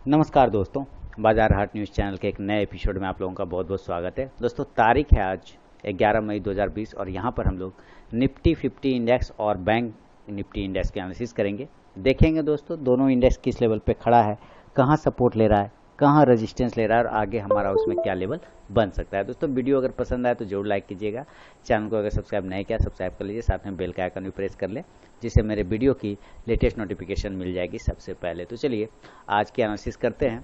नमस्कार दोस्तों, बाजार हाट न्यूज़ चैनल के एक नए एपिसोड में आप लोगों का बहुत बहुत स्वागत है। दोस्तों, तारीख है आज 11 मई 2020 और यहाँ पर हम लोग निफ्टी 50 इंडेक्स और बैंक निफ्टी इंडेक्स के एनालिसिस करेंगे। देखेंगे दोस्तों दोनों इंडेक्स किस लेवल पे खड़ा है, कहाँ सपोर्ट ले रहा है, कहाँ रेजिस्टेंस ले रहा है और आगे हमारा उसमें क्या लेवल बन सकता है। दोस्तों, वीडियो अगर पसंद आए तो जरूर लाइक कीजिएगा। चैनल को अगर सब्सक्राइब नहीं किया सब्सक्राइब कर लीजिए, साथ में बेल का आइकन भी प्रेस कर लें जिससे मेरे वीडियो की लेटेस्ट नोटिफिकेशन मिल जाएगी सबसे पहले। तो चलिए आज की एनालिसिस करते हैं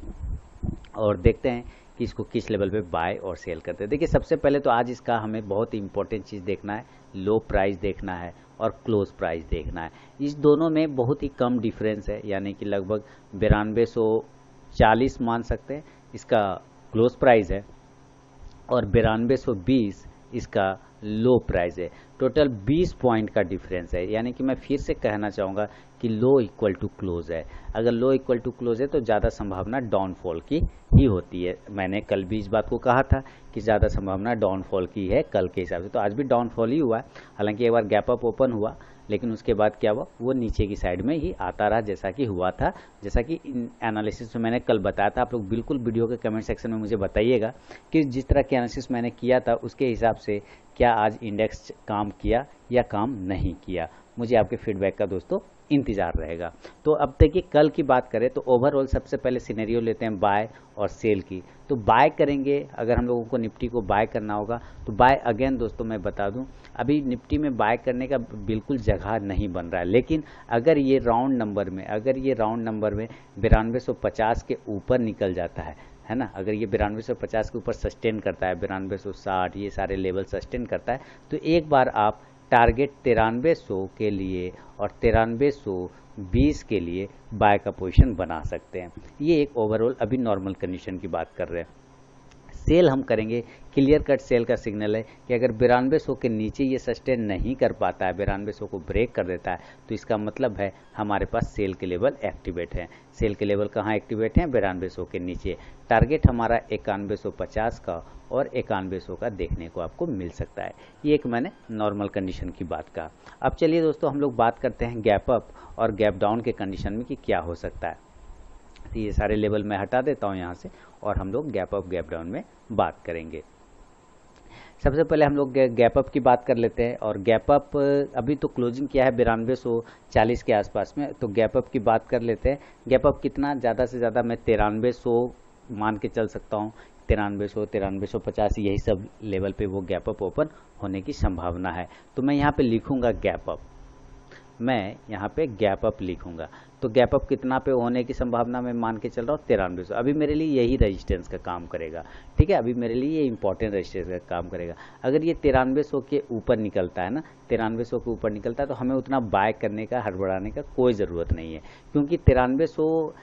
और देखते हैं कि इसको किस लेवल पे बाय और सेल करते हैं। देखिए, सबसे पहले तो आज इसका हमें बहुत ही इंपॉर्टेंट चीज़ देखना है, लो प्राइस देखना है और क्लोज प्राइस देखना है। इस दोनों में बहुत ही कम डिफरेंस है, यानी कि लगभग 9240 मान सकते हैं इसका क्लोज प्राइस है और 9220 इसका लो प्राइस है। टोटल 20 पॉइंट का डिफरेंस है, यानी कि मैं फिर से कहना चाहूँगा कि लो इक्वल टू क्लोज है। अगर लो इक्वल टू क्लोज है तो ज़्यादा संभावना डाउनफॉल की ही होती है। मैंने कल भी इस बात को कहा था कि ज़्यादा संभावना डाउनफॉल की है कल के हिसाब से, तो आज भी डाउनफॉल ही हुआ है। हालांकि एक बार गैप अप ओपन हुआ लेकिन उसके बाद क्या हुआ, वो नीचे की साइड में ही आता रहा जैसा कि हुआ था, जैसा कि एनालिसिस में मैंने कल बताया था। आप लोग बिल्कुल वीडियो के कमेंट सेक्शन में मुझे बताइएगा कि जिस तरह के एनालिसिस मैंने किया था उसके हिसाब से क्या आज इंडेक्स काम किया या काम नहीं किया। मुझे आपके फीडबैक का दोस्तों इंतजार रहेगा। तो अब देखिए, कल की बात करें तो ओवरऑल सबसे पहले सिनेरियो लेते हैं बाय और सेल की। तो बाय करेंगे, अगर हम लोगों को निफ्टी को बाय करना होगा तो बाय अगेन दोस्तों मैं बता दूं, अभी निफ्टी में बाय करने का बिल्कुल जगह नहीं बन रहा है। लेकिन अगर ये राउंड नंबर में 9250 के ऊपर निकल जाता है ना, अगर ये 9250 के ऊपर सस्टेन करता है, 9260 ये सारे लेवल सस्टेन करता है, तो एक बार आप टारगेट 9300 के लिए और 9320 के लिए बाय का पोजीशन बना सकते हैं। ये एक ओवरऑल अभी नॉर्मल कंडीशन की बात कर रहे हैं। सेल हम करेंगे, क्लियर कट सेल का सिग्नल है कि अगर 9200 के नीचे ये सस्टेन नहीं कर पाता है, 9200 को ब्रेक कर देता है, तो इसका मतलब है हमारे पास सेल के लेवल एक्टिवेट हैं। सेल के लेवल कहाँ एक्टिवेट हैं? 9200 के नीचे। टारगेट हमारा 9150 का और 9100 का देखने को आपको मिल सकता है। ये एक मैंने नॉर्मल कंडीशन की बात कहा। अब चलिए दोस्तों हम लोग बात करते हैं गैप अप और गैप डाउन के कंडीशन में कि क्या हो सकता है। तो ये सारे लेवल मैं हटा देता हूँ यहाँ से और हम लोग गैप अप गैप डाउन में बात करेंगे। सबसे पहले हम लोग गैप अप की बात कर लेते हैं और गैप अप अभी तो क्लोजिंग किया है 9240 के आसपास में, तो गैप अप की बात कर लेते हैं। गैप अप कितना, ज़्यादा से ज़्यादा मैं 9300 मान के चल सकता हूँ। 9300 9350 यही सब लेवल पे वो गैप अप ओपन होने की संभावना है। तो मैं यहाँ पे लिखूँगा गैप अप, मैं यहाँ पे गैप अप लिखूंगा। तो गैप अप कितना पे होने की संभावना मैं मान के चल रहा हूँ 9300। अभी मेरे लिए यही रेजिस्टेंस का काम करेगा, ठीक है, अभी मेरे लिए ये इंपॉर्टेंट रेजिस्टेंस का काम करेगा। अगर ये 9300 के ऊपर निकलता है ना, 9300 के ऊपर निकलता है तो हमें उतना बाय करने का, हड़बड़ाने का कोई ज़रूरत नहीं है, क्योंकि 9300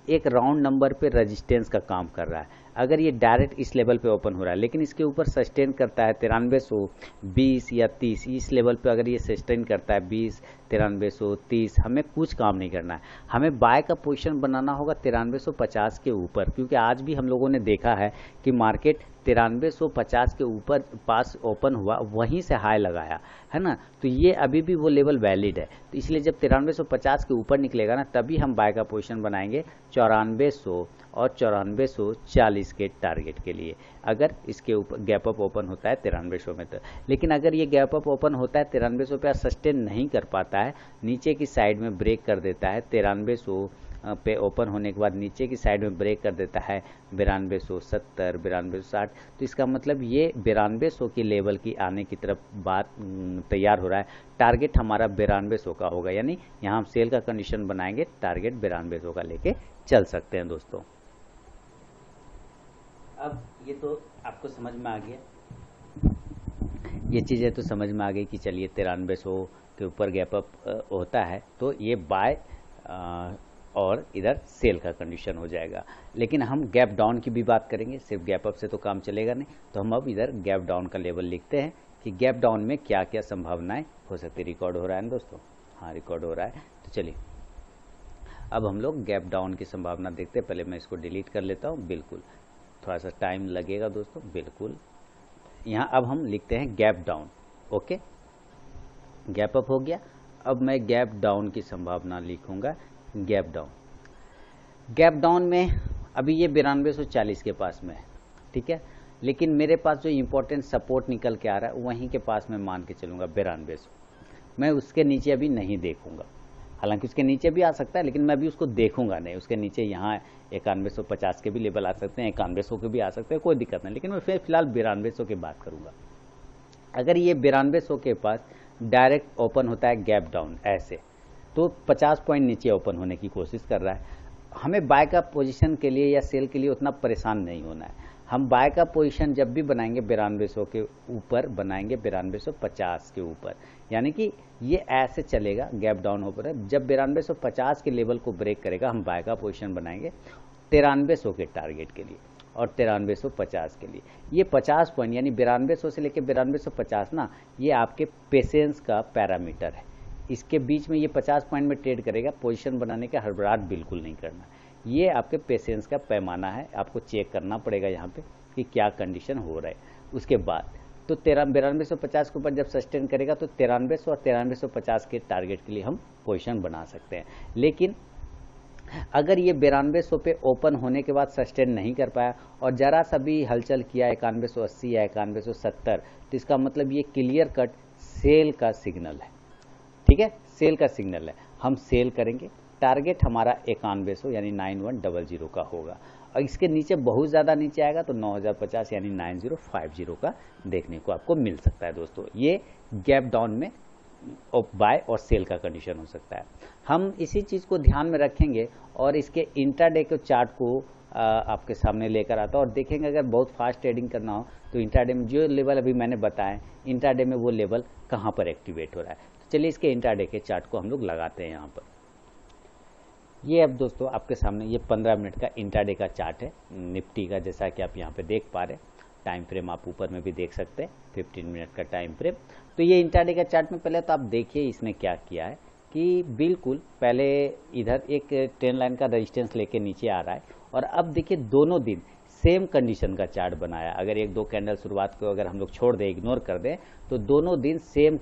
एक राउंड नंबर पे रेजिस्टेंस का काम कर रहा है। अगर ये डायरेक्ट इस लेवल पे ओपन हो रहा है लेकिन इसके ऊपर सस्टेन करता है 9320 या 30, इस लेवल पे अगर ये सस्टेन करता है 20 9330, हमें कुछ काम नहीं करना है। हमें बाय का पोजीशन बनाना होगा 9350 के ऊपर, क्योंकि आज भी हम लोगों ने देखा है कि मार्केट 9350 के ऊपर पास ओपन हुआ, वहीं से हाई लगाया है ना, तो ये अभी भी वो लेवल वैलिड है। तो इसलिए जब 9350 के ऊपर निकलेगा ना, तभी हम बाय का पोजीशन बनाएंगे 9400 और 9440 के टारगेट के लिए, अगर इसके ऊपर गैप अप ओपन होता है 9300 में तो। लेकिन अगर ये गैप अप ओपन होता है 9300 पे सस्टेन नहीं कर पाता है, नीचे की साइड में ब्रेक कर देता है 9300 पे ओपन होने के बाद नीचे की साइड में ब्रेक कर देता है 9270 9260, तो इसका मतलब ये 9200 की लेवल की आने की तरफ बात तैयार हो रहा है। टारगेट हमारा 9200 का होगा, यानी यहाँ हम सेल का कंडीशन बनाएंगे, टारगेट 9200 का लेके चल सकते हैं दोस्तों। अब ये तो आपको समझ में आ गया, ये चीज़ें तो समझ में आ गई कि चलिए 9300 के ऊपर गैप अप होता है तो ये बाय और इधर सेल का कंडीशन हो जाएगा। लेकिन हम गैप डाउन की भी बात करेंगे, सिर्फ गैप अप से तो काम चलेगा नहीं, तो हम अब इधर गैप डाउन का लेवल लिखते हैं कि गैप डाउन में क्या क्या संभावनाएं हो सकती। रिकॉर्ड हो रहा है ना दोस्तों? हाँ, रिकॉर्ड हो रहा है। तो चलिए अब हम लोग गैप डाउन की संभावना देखते हैं। पहले मैं इसको डिलीट कर लेता हूँ, बिल्कुल थोड़ा सा टाइम लगेगा दोस्तों, बिल्कुल। यहाँ अब हम लिखते हैं gap down, okay, gap up हो गया। अब मैं गैप डाउन की संभावना लिखूंगा, गैप डाउन। गैप डाउन में अभी ये 9240 के पास में है, ठीक है, लेकिन मेरे पास जो इम्पोर्टेंट सपोर्ट निकल के आ रहा है वहीं के पास मैं मान के चलूँगा 9200, मैं उसके नीचे अभी नहीं देखूंगा। हालांकि उसके नीचे भी आ सकता है, लेकिन मैं अभी उसको देखूंगा नहीं। उसके नीचे यहाँ 9150 के भी लेवल आ सकते हैं, 9100 के भी आ सकते हैं, कोई दिक्कत नहीं, लेकिन मैं फिलहाल 9200 की बात करूंगा। अगर ये 9200 के पास डायरेक्ट ओपन होता है गैप डाउन ऐसे, तो 50 पॉइंट नीचे ओपन होने की कोशिश कर रहा है। हमें बाय का पोजीशन के लिए या सेल के लिए उतना परेशान नहीं होना है। हम बाय का पोजीशन जब भी बनाएंगे 9200 के ऊपर बनाएंगे, 9250 के ऊपर, यानी कि ये ऐसे चलेगा गैप डाउन होकर। जब 9250 के लेवल को ब्रेक करेगा हम बाय का पोजीशन बनाएंगे 9300 के टारगेट के लिए और 9350 के लिए। ये 50 पॉइंट यानी 9200 से लेकर 9250 ना, ये आपके पेशेंस का पैरामीटर है। इसके बीच में ये 50 पॉइंट में ट्रेड करेगा, पोजीशन बनाने का हड़बड़ाहट बिल्कुल नहीं करना। ये आपके पेशेंस का पैमाना है, आपको चेक करना पड़ेगा यहाँ पे कि क्या कंडीशन हो रहा है। उसके बाद तो 9250 के ऊपर जब सस्टेन करेगा तो 9300 और 9350 के टारगेट के लिए हम पोजीशन बना सकते हैं। लेकिन अगर ये 9200 पे ओपन होने के बाद सस्टेन नहीं कर पाया और जरा सा भी हलचल किया 9180 या 9170, तो इसका मतलब ये क्लियर कट सेल का सिग्नल है, ठीक है, सेल का सिग्नल है। हम सेल करेंगे, टारगेट हमारा 9100 यानी 9100 का होगा, और इसके नीचे बहुत ज़्यादा नीचे आएगा तो 9050 यानी 9050 का देखने को आपको मिल सकता है। दोस्तों ये गैप डाउन में बाय और सेल का कंडीशन हो सकता है। हम इसी चीज़ को ध्यान में रखेंगे और इसके इंट्राडे के चार्ट को आपके सामने लेकर आता हूँ और देखेंगे अगर बहुत फास्ट ट्रेडिंग करना हो तो इंट्राडे में जो लेवल अभी मैंने बताया, इंट्राडे में वो लेवल कहाँ पर एक्टिवेट हो रहा है। तो चलिए इसके इंट्राडे के चार्ट को हम लोग लगाते हैं यहाँ पर। ये अब दोस्तों आपके सामने ये 15 मिनट का इंट्राडे का चार्ट है निफ्टी का, जैसा कि आप यहाँ पे देख पा रहे हैं। टाइम फ्रेम आप ऊपर में भी देख सकते हैं, 15 मिनट का टाइम फ्रेम। तो ये इंट्राडे का चार्ट में पहले तो आप देखिए इसने क्या किया है कि बिल्कुल पहले इधर एक ट्रेंड लाइन का रेजिस्टेंस लेके नीचे आ रहा है और अब देखिए दोनों दिन सेम कंडीशन का चार्ट बनाया। अगर एक दो कैंडल शुरुआत को अगर हम लोग छोड़ दें, इग्नोर कर दें, तो दोनों दिन सेम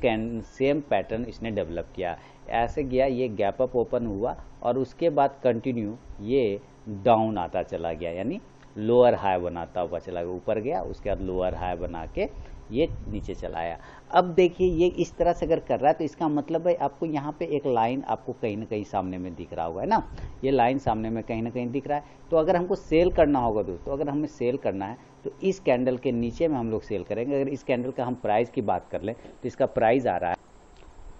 पैटर्न इसने डेवलप किया। ऐसे गया, ये गैप अप ओपन हुआ और उसके बाद कंटिन्यू ये डाउन आता चला गया, यानी लोअर हाई बनाता हुआ चला गया, ऊपर गया उसके बाद लोअर हाई बना के ये नीचे चला आया। अब देखिए ये इस तरह से अगर कर रहा है तो इसका मतलब है आपको यहाँ पे एक लाइन आपको कहीं ना कहीं सामने में दिख रहा होगा, है ना, ये लाइन सामने में कहीं ना कहीं दिख रहा है। तो अगर हमको सेल करना होगा दोस्तों, अगर हमें सेल करना है तो इस कैंडल के नीचे में हम लोग सेल करेंगे। अगर इस कैंडल का हम प्राइस की बात कर लें तो इसका प्राइस आ रहा है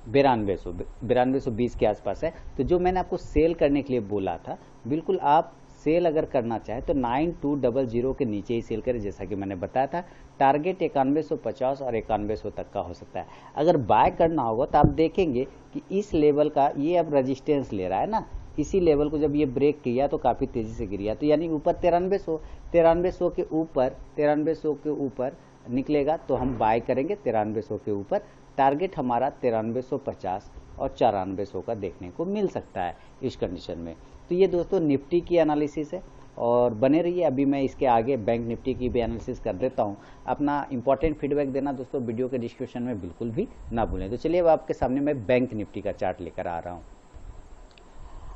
9220 के आसपास है। तो जो मैंने आपको सेल करने के लिए बोला था, बिल्कुल आप सेल अगर करना चाहे तो 9200 के नीचे ही सेल करें, जैसा कि मैंने बताया था। टारगेट 9150 और 9100 तक का हो सकता है। अगर बाय करना होगा तो आप देखेंगे कि इस लेवल का ये अब रेजिस्टेंस ले रहा है ना, इसी लेवल को जब ये ब्रेक किया तो काफ़ी तेज़ी से गिर गया, तो यानी ऊपर 9300 के ऊपर निकलेगा तो हम बाय करेंगे 9300 के ऊपर। टारगेट हमारा 9350 और 9400 का देखने को मिल सकता है इस कंडीशन में। तो ये दोस्तों निफ्टी की एनालिसिस है और बने रहिए। अभी मैं इसके आगे बैंक निफ्टी की भी एनालिसिस कर देता हूँ। अपना इंपॉर्टेंट फीडबैक देना दोस्तों वीडियो के डिस्क्रिप्शन में बिल्कुल भी ना भूलें। तो चलिए अब आपके सामने मैं बैंक निफ्टी का चार्ट लेकर आ रहा हूँ।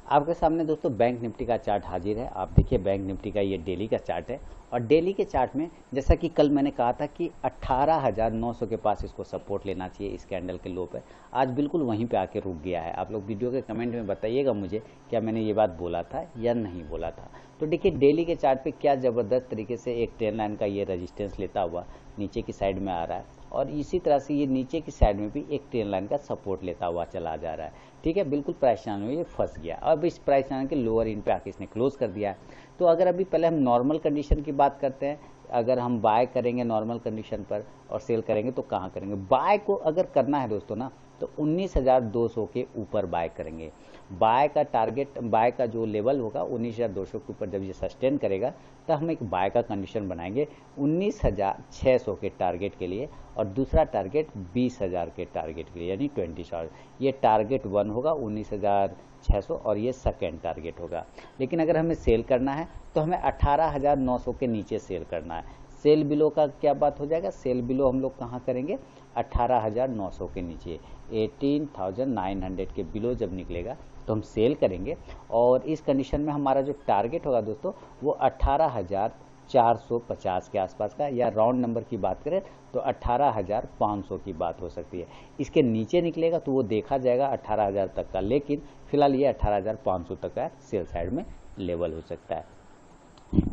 आपके सामने दोस्तों बैंक निफ्टी का चार्ट हाजिर है। आप देखिए बैंक निफ्टी का ये डेली का चार्ट है और डेली के चार्ट में जैसा कि कल मैंने कहा था कि 18,900 के पास इसको सपोर्ट लेना चाहिए इस कैंडल के लो पे, आज बिल्कुल वहीं पे आके रुक गया है। आप लोग वीडियो के कमेंट में बताइएगा मुझे क्या मैंने ये बात बोला था या नहीं बोला था। तो देखिए डेली के चार्ट पे क्या ज़बरदस्त तरीके से एक ट्रेंड लाइन का ये रेजिस्टेंस लेता हुआ नीचे की साइड में आ रहा है और इसी तरह से ये नीचे की साइड में भी एक ट्रेंड लाइन का सपोर्ट लेता हुआ चला जा रहा है। ठीक है, बिल्कुल प्राइस चैनल में ये फंस गया। अब इस प्राइस चैनल के लोअर इन पे आके इसने क्लोज कर दिया है। तो अगर अभी पहले हम नॉर्मल कंडीशन की बात करते हैं, अगर हम बाय करेंगे नॉर्मल कंडीशन पर और सेल करेंगे तो कहाँ करेंगे। बाय को अगर करना है दोस्तों ना तो 19,200 के ऊपर बाय करेंगे। बाय का टारगेट, बाय का जो लेवल होगा 19,200 के ऊपर जब ये सस्टेन करेगा तो हम एक बाय का कंडीशन बनाएंगे 19,600 के टारगेट के लिए और दूसरा टारगेट 20,000 के टारगेट के लिए, यानी 20,000। ये टारगेट 1 होगा 19,600 और ये सेकेंड टारगेट होगा। लेकिन अगर हमें सेल करना है तो हमें 18,900 के नीचे सेल करना है। सेल बिलो का क्या बात हो जाएगा, सेल बिलो हम लोग कहाँ करेंगे 18,900 के नीचे, 18,900 के बिलो जब निकलेगा तो हम सेल करेंगे और इस कंडीशन में हमारा जो टारगेट होगा दोस्तों वो 18,450 के आसपास का, या राउंड नंबर की बात करें तो 18,500 की बात हो सकती है। इसके नीचे निकलेगा तो वो देखा जाएगा 18,000 तक का, लेकिन फिलहाल ये 18,500 तक का सेल साइड में लेवल हो सकता है।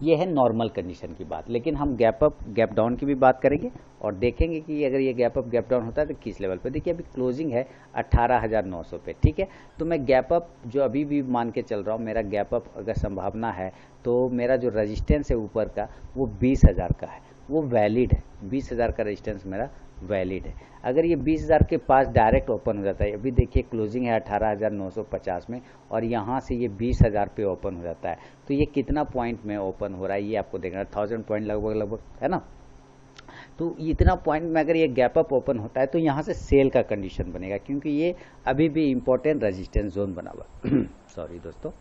ये है नॉर्मल कंडीशन की बात, लेकिन हम गैप अप गैप डाउन की भी बात करेंगे और देखेंगे कि अगर ये गैप अप गैप डाउन होता है तो किस लेवल पे। देखिए अभी क्लोजिंग है 18,900 पे, ठीक है। तो मैं गैप अप जो अभी भी मान के चल रहा हूँ, मेरा गैप अप अगर संभावना है तो मेरा जो रजिस्टेंस है ऊपर का वो 20,000 का है, वो वैलिड है। 20,000 का रजिस्टेंस मेरा वैलिड है। अगर ये 20,000 के पास डायरेक्ट ओपन हो जाता है, अभी देखिए क्लोजिंग है 18,950 में और यहाँ से ये 20,000 पे ओपन हो जाता है, तो ये कितना पॉइंट में ओपन हो रहा है ये आपको देखना, 1000 पॉइंट लगभग है ना। तो इतना पॉइंट में अगर ये गैप अप ओपन होता है तो यहाँ से सेल का कंडीशन बनेगा, क्योंकि ये अभी भी इंपॉर्टेंट रेजिस्टेंस जोन बना हुआ सॉरी दोस्तों,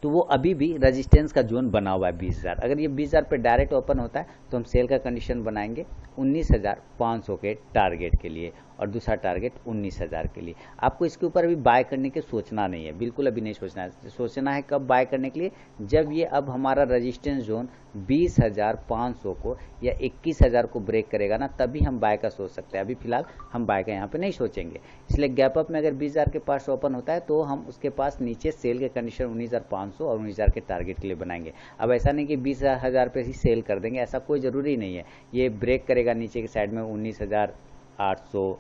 तो वो अभी भी रेजिस्टेंस का जोन बना हुआ है 20,000। अगर ये 20,000 पे डायरेक्ट ओपन होता है तो हम सेल का कंडीशन बनाएंगे 19,500 के टारगेट के लिए और दूसरा टारगेट 19,000 के लिए। आपको इसके ऊपर अभी बाय करने के सोचना नहीं है, बिल्कुल अभी नहीं सोचना है। सोचना है कब बाय करने के लिए, जब ये अब हमारा रेजिस्टेंस जोन 20,500 को या 21,000 को ब्रेक करेगा ना, तभी हम बाय का सोच सकते हैं। अभी फिलहाल हम बाय का यहाँ पे नहीं सोचेंगे। इसलिए गैप अप में अगर 20,000 के पास ओपन होता है तो हम उसके पास नीचे सेल के कंडीशन 19,500 और 19,000 के टारगेट के लिए बनाएंगे। अब ऐसा नहीं कि 20,000 पे ही सेल कर देंगे, ऐसा कोई ज़रूरी नहीं है। ये ब्रेक करेगा नीचे की साइड में 19,800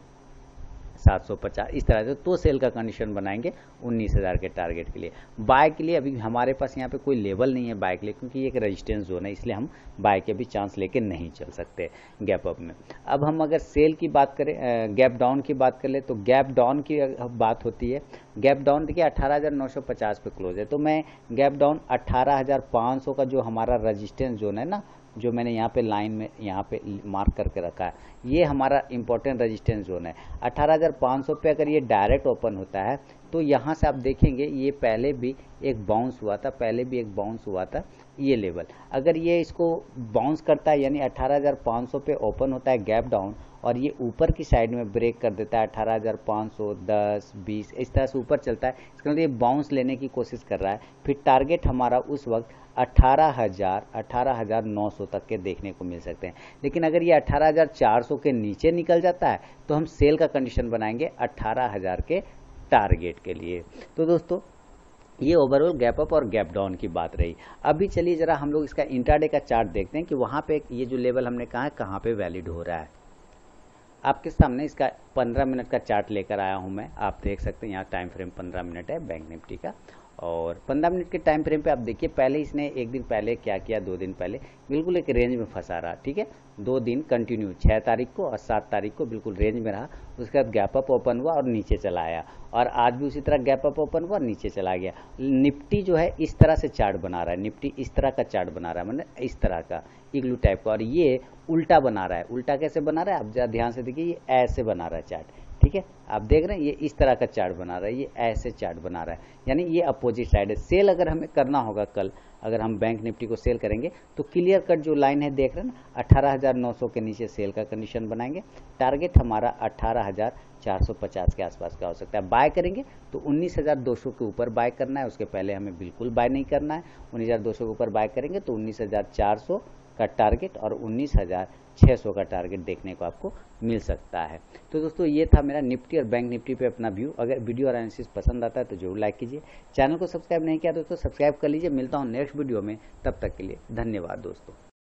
750 इस तरह से, तो सेल का कंडीशन बनाएंगे 19,000 के टारगेट के लिए। बाय के लिए अभी हमारे पास यहाँ पे कोई लेवल नहीं है बाय के लिए, क्योंकि ये एक रेजिस्टेंस जोन है, इसलिए हम बाय के भी चांस लेके नहीं चल सकते गैप अप में। अब हम अगर सेल की बात करें, गैप डाउन की बात कर ले, तो गैप डाउन की बात होती है। गैप डाउन देखिए 18,950 पे क्लोज है, तो मैं गैप डाउन 18,500 का जो हमारा रजिस्टेंस जोन है ना, जो मैंने यहाँ पे लाइन में यहाँ पे मार्क करके रखा है, ये हमारा इंपॉर्टेंट रेजिस्टेंस जोन है। 18,500 पे अगर ये डायरेक्ट ओपन होता है तो यहाँ से आप देखेंगे ये पहले भी एक बाउंस हुआ था, ये लेवल अगर ये इसको बाउंस करता है, यानी 18,500 पे ओपन होता है गैप डाउन और ये ऊपर की साइड में ब्रेक कर देता है 18,500, 10, 20 इस तरह से ऊपर चलता है, इसका मतलब ये बाउंस लेने की कोशिश कर रहा है। फिर टारगेट हमारा उस वक्त 18,900 तक के देखने को मिल सकते हैं। लेकिन अगर ये 18,400 के नीचे निकल जाता है तो हम सेल का कंडीशन बनाएंगे 18,000 के टारगेट के लिए। तो दोस्तों ये ओवरऑल गैप अप और गैप डाउन की बात रही। अभी चलिए जरा हम लोग इसका इंट्राडे का चार्ट देखते हैं कि वहाँ पे ये जो लेवल हमने कहा है कहाँ पे वैलिड हो रहा है। आपके सामने इसका 15 मिनट का चार्ट लेकर आया हूँ मैं, आप देख सकते हैं यहाँ टाइम फ्रेम 15 मिनट है बैंक निफ्टी का। और 15 मिनट के टाइम फ्रेम पे आप देखिए पहले इसने एक दिन पहले क्या किया, 2 दिन पहले बिल्कुल एक रेंज में फंसा रहा, ठीक है। 2 दिन कंटिन्यू 6 तारीख को और 7 तारीख को बिल्कुल रेंज में रहा। उसके बाद गैप अप ओपन हुआ और नीचे चला आया, और आज भी उसी तरह गैप अप ओपन हुआ और नीचे चला गया। निफ्टी जो है इस तरह से चार्ट बना रहा है, निफ्टी इस तरह का चार्ट बना रहा है, मतलब इस तरह का इग्लू टाइप का, और ये उल्टा बना रहा है। उल्टा कैसे बना रहा है आप जरा ध्यान से देखिए, ये ऐसे बना रहा है चार्ट, ठीक है। आप देख रहे हैं ये इस तरह का चार्ट बना रहा है, ये ऐसे चार्ट बना रहा है, यानी ये अपोजिट साइड है। सेल अगर हमें करना होगा कल, अगर हम बैंक निफ्टी को सेल करेंगे तो क्लियर कट जो लाइन है देख रहे हैं ना, 18,900 के नीचे सेल का कंडीशन बनाएंगे। टारगेट हमारा 18,450 के आसपास का हो सकता है। बाय करेंगे तो 19,200 के ऊपर बाय करना है, उसके पहले हमें बिल्कुल बाय नहीं करना है। 19,200 के ऊपर बाय करेंगे तो 19,400 का टारगेट और 19,600 का टारगेट देखने को आपको मिल सकता है। तो दोस्तों ये था मेरा निफ्टी और बैंक निफ्टी पे अपना व्यू। अगर वीडियो और एनालिसिस पसंद आता है तो जरूर लाइक कीजिए। चैनल को सब्सक्राइब नहीं किया दोस्तों सब्सक्राइब कर लीजिए। मिलता हूँ नेक्स्ट वीडियो में, तब तक के लिए धन्यवाद दोस्तों।